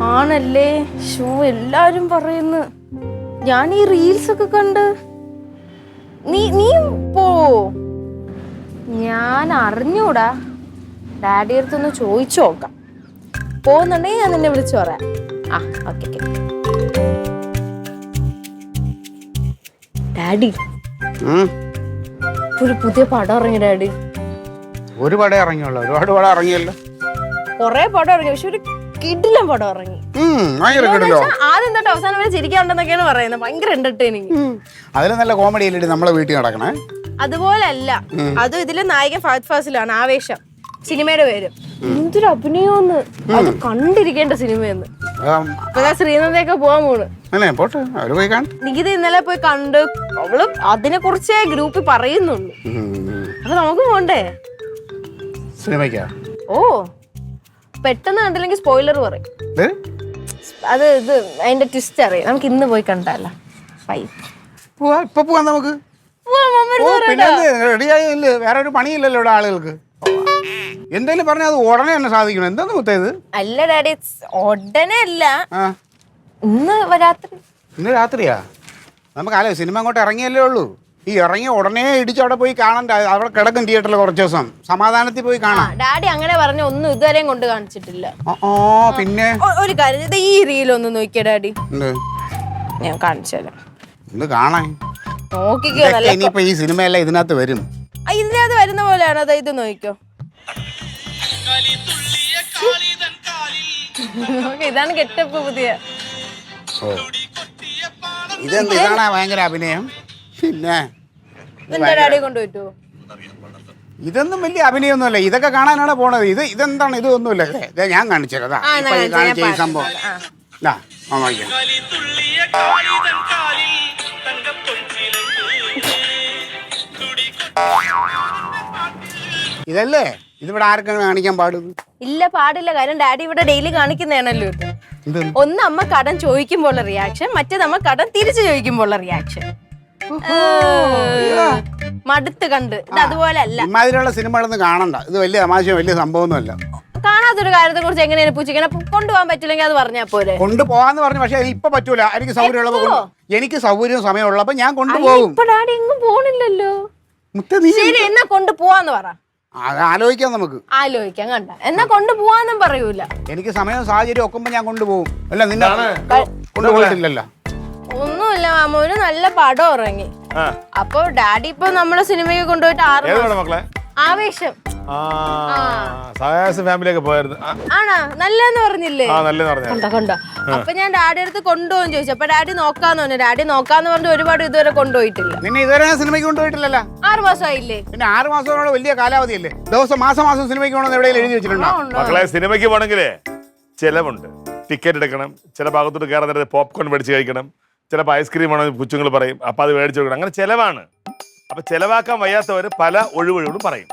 ആണല്ലേ? ഷോ എല്ലാരും പറയുന്നു. ഞാൻ ഈ റീൽസ് ഒക്കെ കണ്ട്. നീ പോ. ഞാൻ അറിഞ്ഞൂടാ. ഡാഡി അടുത്തൊന്ന് ചോദിച്ചു നോക്കാം. പോകുന്നുണ്ടെങ്കിൽ ഞാൻ നിന്നെ വിളിച്ചു പറയാം. ആ ഓക്കെ. ഡാഡി ഒരു പുതിയ പടം ഇറങ്ങി ഡാഡി. ഒരു പടം ഇറങ്ങിയുള്ളൂ, ഒരുപാട് പടം ഇറങ്ങിയല്ലോ. കൊറേ പടം ഇറങ്ങി, പക്ഷെ ഒരു കിടിലൻ പടം ഇറങ്ങി. ആദ്യം തൊട്ട് അവസാനം വരെ ചിരിക്കാണ്ടെന്നൊക്കെയാണ് പറയുന്നത്. ഭയങ്കര എന്റർടൈനിങ്. അതിൽ നല്ല കോമഡി അല്ലേ നമ്മളെ വീട്ടിൽ നടക്കണേ? അതുപോലല്ല, അതും ഇതിലെ നായകൻ ഫഹദ് ഫാസിലാണ്. ആവേശം സിനിമയുടെ പേര്. എന്തൊരു അഭിനയോന്ന്, അത് കണ്ടിരിക്കേണ്ട സിനിമയെന്ന്. ശ്രീനന്ദയൊക്കെ പോവാൻ പോണ്. നികിത ഇന്നലെ പോയി കണ്ട്. അവള് അതിനെ കുറിച്ച് ഗ്രൂപ്പിൽ പറയുന്നുണ്ട്. അപ്പൊ നമുക്ക് പോണ്ടേ സിനിമയ്ക്കാ? ഓ പെട്ടെന്ന് കണ്ടില്ലെങ്കിൽ സ്പോയിലർ പറയും. അത് അതിന്റെ ട്വിസ്റ്റ് അറിയാം. നമുക്ക് ഇന്ന് പോയി കണ്ടല്ല. ഇപ്പൊ പോവാൻ നമുക്ക്. റെഡിയായില്ലേ? വേറെ ഒരു പണിയില്ലല്ലോ ഇവിടെ ആളുകൾക്ക്. എന്തായാലും പറഞ്ഞാൽ അത് ഉടനെ തന്നെ സാധിക്കണം. എന്താന്ന് മുത്തേത്? അല്ല ഡാഡി, ഉടനെ അല്ല, ഇന്ന് രാത്രി. ഇന്ന് രാത്രിയാ? നമുക്ക് ആലോ സിനിമ അങ്ങോട്ട് ഇറങ്ങിയല്ലേ ഉള്ളൂ. ഈ ഇറങ്ങിയ ഉടനെ ഇടിച്ച് അവിടെ പോയി കാണണ്ട. അവിടെ കിടക്കും തിയേറ്ററിൽ കുറച്ച് ദിവസം, സമാധാനത്തിൽ പോയി കാണാം. ഡാഡി അങ്ങനെ പറഞ്ഞ ഒന്നും ഇതുവരെയും കൊണ്ട് കാണിച്ചിട്ടില്ല. പിന്നെ ഒരു കാര്യം, ഈ റീലൊന്ന് നോക്കിയ ഡാഡി, ഞാൻ കാണിച്ചാലോ. എന്ത് കാണാൻ? നോക്കിക്കോ. ഇനിയിപ്പോ ഈ സിനിമയല്ല ഇതിനകത്ത് വരും. ഇതിനകത്ത് വരുന്ന പോലെയാണ്. അത് ഇത് നോക്കിക്കോ. ഇതാണ് ഗെറ്റപ്പ് പുതിയ. ഇതാണ് ഭയങ്കര അഭിനയം. പിന്നെ ഡാഡി കൊണ്ടുപോയിട്ടു. ഇതൊന്നും വലിയ അഭിനയൊന്നുമല്ല. ഇതൊക്കെ കാണാനാണ് പോണത്. ഇതെന്താണ്? ഇതൊന്നുമില്ല. ഞാൻ കാണിച്ചതാ കാണിച്ച ഈ സംഭവം. ഇതല്ലേ ഇതിവിടെ ആർക്കാണ് കാണിക്കാൻ പാടും? ഇല്ല, പാടില്ല. കാര്യം ഡാഡി ഇവിടെ ഡെയിലി കാണിക്കുന്നതാണല്ലോ. ഒന്ന് അമ്മ കടം ചോദിക്കുമ്പോഴുള്ള റിയാക്ഷൻ, മറ്റേത് അമ്മ കടം തിരിച്ചു ചോദിക്കുമ്പോഴുള്ള റിയാക്ഷൻ. മടുത്ത് കണ്ട്. ഇത് അതുപോലെ അല്ല. ഇമാതിരിയുള്ള സിനിമകളൊന്നും കാണണ്ട. ഇത് വലിയ തമാശയോ വലിയ സംഭവമൊന്നുമല്ല. കാണാത്തൊരു കാര്യത്തെ കുറിച്ച് എങ്ങനെയാണ് പൂച്ചിങ്ങനെ കൊണ്ടുപോകാൻ പറ്റില്ലെങ്കിൽ അത് പറഞ്ഞാ പോരെ. കൊണ്ടുപോകാന്ന് പറഞ്ഞു. പക്ഷെ ഇപ്പൊ പറ്റൂല. എനിക്ക് സൗകര്യമുള്ളപ്പോ, എനിക്ക് സൗകര്യവും സമയമുള്ളപ്പോ ഞാൻ കൊണ്ടുപോകും. ഇപ്പൊ ഡാഡി എങ്ങും പോണില്ലല്ലോ. ശരി, എന്നാ കൊണ്ടുപോവാന്ന് പറ. ആലോചിക്കാം, നമുക്ക് ആലോചിക്കാം. കണ്ട എന്നാ കൊണ്ടുപോവാന്നും പറയൂല. എനിക്ക് സമയവും സാഹചര്യം ഒക്കുമ്പോ ഞാൻ കൊണ്ടുപോകും. അല്ല നിന്നെ കൊണ്ടുപോയിട്ടില്ലല്ലോ. ഒന്നുമില്ല മാമ, ഒരു നല്ല പടം ഇറങ്ങി. അപ്പൊ ഡാഡി ഇപ്പൊ നമ്മളെ സിനിമയ്ക്ക് കൊണ്ടുപോയിട്ട് 6 മാസം. ആവേശം. ആണോ? നല്ലെന്ന് പറഞ്ഞില്ലേ? കൊണ്ടോ. അപ്പൊ ഞാൻ ഡാഡി അടുത്ത് കൊണ്ടുപോകും ചോദിച്ചു. അപ്പൊ ഡാഡി നോക്കാന്ന് പറഞ്ഞു. ഡാഡി നോക്കാന്ന് പറഞ്ഞിട്ട് ഒരുപാട് ഇതുവരെ കൊണ്ടുപോയിട്ടില്ല. നിന്നെ ഇതുവരെ സിനിമയ്ക്ക് കൊണ്ടുപോയിട്ടില്ലല്ലോ. 6 മാസമായില്ലേ? പിന്നെ 6 മാസം വലിയ കാലാവധിയല്ലേ? മാസം സിനിമയ്ക്ക് പോകണമെന്ന് എവിടെയെങ്കിലും എഴുതി വെച്ചിട്ടുണ്ടോ? മക്കളെ, സിനിമയ്ക്ക് പോകണമെങ്കിലേ ചെലവുണ്ട്. ടിക്കറ്റ് എടുക്കണം, ചില ഭാഗത്തോട്ട് കയറാൻ നേരത്തെ പോപ്കോൺ മേടിച്ച് കഴിക്കണം, ചിലപ്പോൾ ഐസ്ക്രീം ആണെങ്കിൽ കൊച്ചുങ്ങൾ പറയും, അപ്പൊ അത് മേടിച്ചു കൊടുക്കണം. അങ്ങനെ ചെലവാണ്. അപ്പൊ ചെലവാക്കാൻ വയ്യാത്തവര് പല ഒഴിവുകളും പറയും.